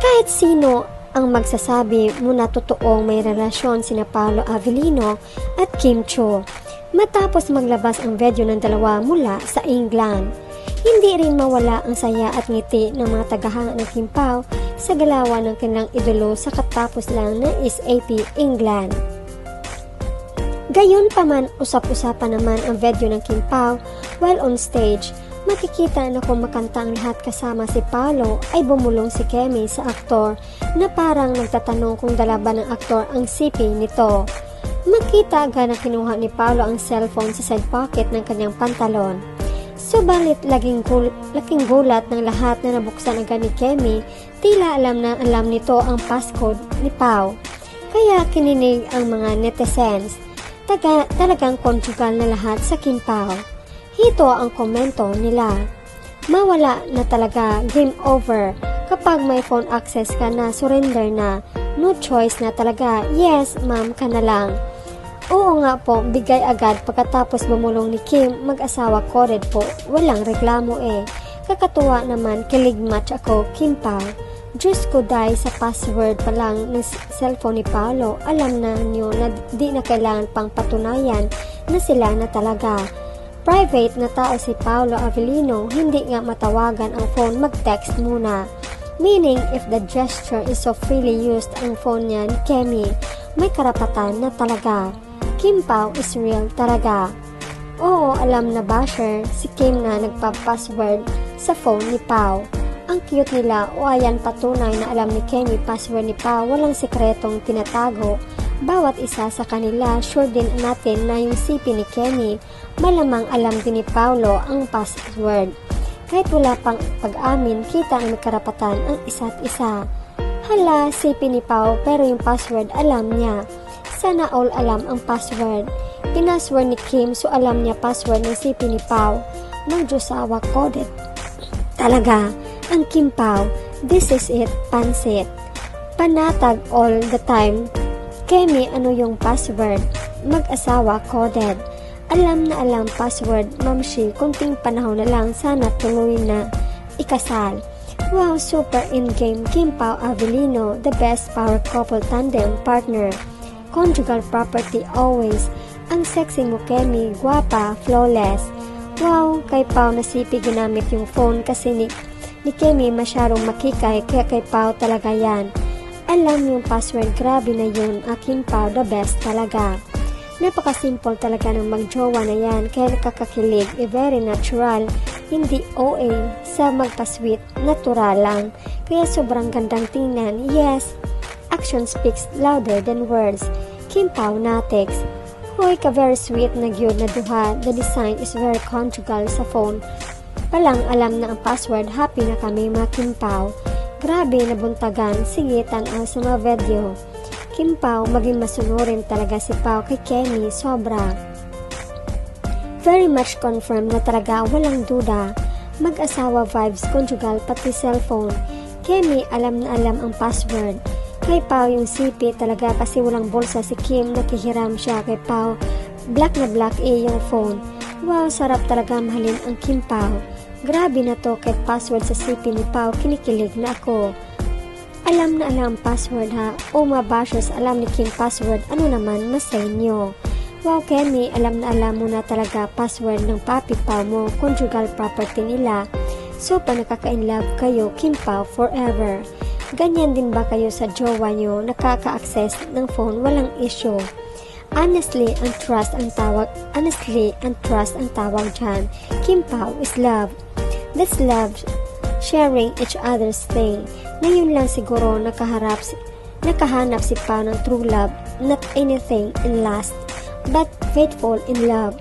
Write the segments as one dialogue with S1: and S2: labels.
S1: Kahit sino ang magsasabi muna totoong may relasyon sina Paolo Avellino at Kim Chiu matapos maglabas ang video ng dalawa mula sa England. Hindi rin mawala ang saya at ngiti ng mga tagahanga ng Kim Pao sa galawan ng kanilang idolo sa katapos lang ng SAP England. Gayon pa man, usap-usapan naman ang video ng Kim Pao while on stage. Makikita na kung makanta ang lahat kasama si Paolo ay bumulong si Kemi sa aktor na parang nagtatanong kung dala ba ng aktor ang sipi nito. Makita agad na kinuha ni Paolo ang cellphone sa side pocket ng kanyang pantalon. Subalit laking gulat ng lahat na nabuksan agad ni Kemi, tila alam nito ang passcode ni Pao. Kaya kininig ang mga netizens. Talagang conjugal na lahat sa Kim Pao. Hito ang komento nila. Mawala na talaga, game over. Kapag may phone access ka na, surrender na. No choice na talaga, yes ma'am ka na lang. Oo nga po, bigay agad pagkatapos bumulong ni Kim, mag-asawa coded po, walang reklamo eh. Kakatuwa naman, kilig match ako, Kim Pao. Diyos ko dahil sa password pa lang ng cellphone ni Paolo, alam na nyo na di na kailangan pang patunayan na sila na talaga. Private na tao si Paolo Avellino, hindi nga matawagan ang phone, mag-text muna. Meaning, if the gesture is so freely used ang phone niya ni Kemi, may karapatan na talaga. Kim Pao is real talaga. Oo, alam na basher, si Kim na nagpa-password sa phone ni Pao. Ang cute nila, o ayan patunay na alam ni Kemi password ni Pao, walang sikretong tinatago. Bawat isa sa kanila, sure din natin na yung sipi ni Kemi, malamang alam din ni Paolo ang password. Kahit wala pang pag-amin, kita ang may karapatan ang isa't isa. Hala, sipi ni Pao pero yung password alam niya. Sana all alam ang password. Pinasword ni Kim so alam niya password ng sipi ni Pao. Magdiyosawa coded. Talaga, ang Kim Pao, this is it, pansit. Panatag all the time. Kemi, ano yung password? Mag-asawa coded. Alam na alam password, mamshi, kunting panahon na lang, sana tuloy na ikasal. Wow, super in-game, Kim Pao Avellino, the best power couple tandem partner. Conjugal property always. Ang sexy mo Kemi, guwapa, flawless. Wow, kay Pao nasipi ginamit yung phone kasi ni Kemi masyadong makikay, kaya kay Pao talaga yan. Alam yung password, grabe na yun, Kim Pao, the best talaga. Napaka-simple talaga ng magjowa na yan, kaya nakakakilig, very natural, hindi OA, sa magpa-sweet, natural lang, kaya sobrang gandang tingnan, yes, action speaks louder than words. Kim Pao Natex, hoy ka very sweet na gyud na duha, the design is very conjugal sa phone. Palang alam na ang password, happy na kami mga Kim Pao. Grabe na buntagan, sige tanaw sa mga video. Kim Pao, maging masunurin talaga si Pao kay Kemi, sobra. Very much confirmed na talaga, walang duda. Mag-asawa vibes, conjugal, pati cellphone. Kemi, alam na alam ang password. Kay Pao yung sipi talaga kasi walang bulsa si Kim, nakihiram siya kay Pao. Black na black yung phone. Wow, sarap talaga mahalin ang Kim Pao. Grabe na to, kahit password sa sipi ni Pao, kinikilig na ako. Alam na alam password ha. O mga bashers, alam ni Kim password, ano naman, masay nyo. Wow, Kemi, alam na alam mo na talaga password ng papi Pao mo, conjugal property nila. So, pa nakaka-inlove kayo, Kim Pao forever. Ganyan din ba kayo sa jowa nyo, nakaka-access ng phone, walang issue. Honestly, ang trust ang tawag dyan. Kim Pao is love. That's love, sharing each other's thing. Ngayon lang siguro nakahanap si Pao ng true love, not anything in lust, but faithful in love.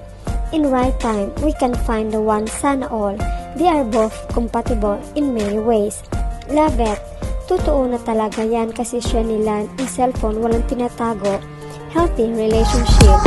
S1: In right time, we can find the one, sana all. They are both compatible in many ways. Love it. Totoo na talaga yan kasi siya nila ang cellphone, walang tinatago. Healthy relationship.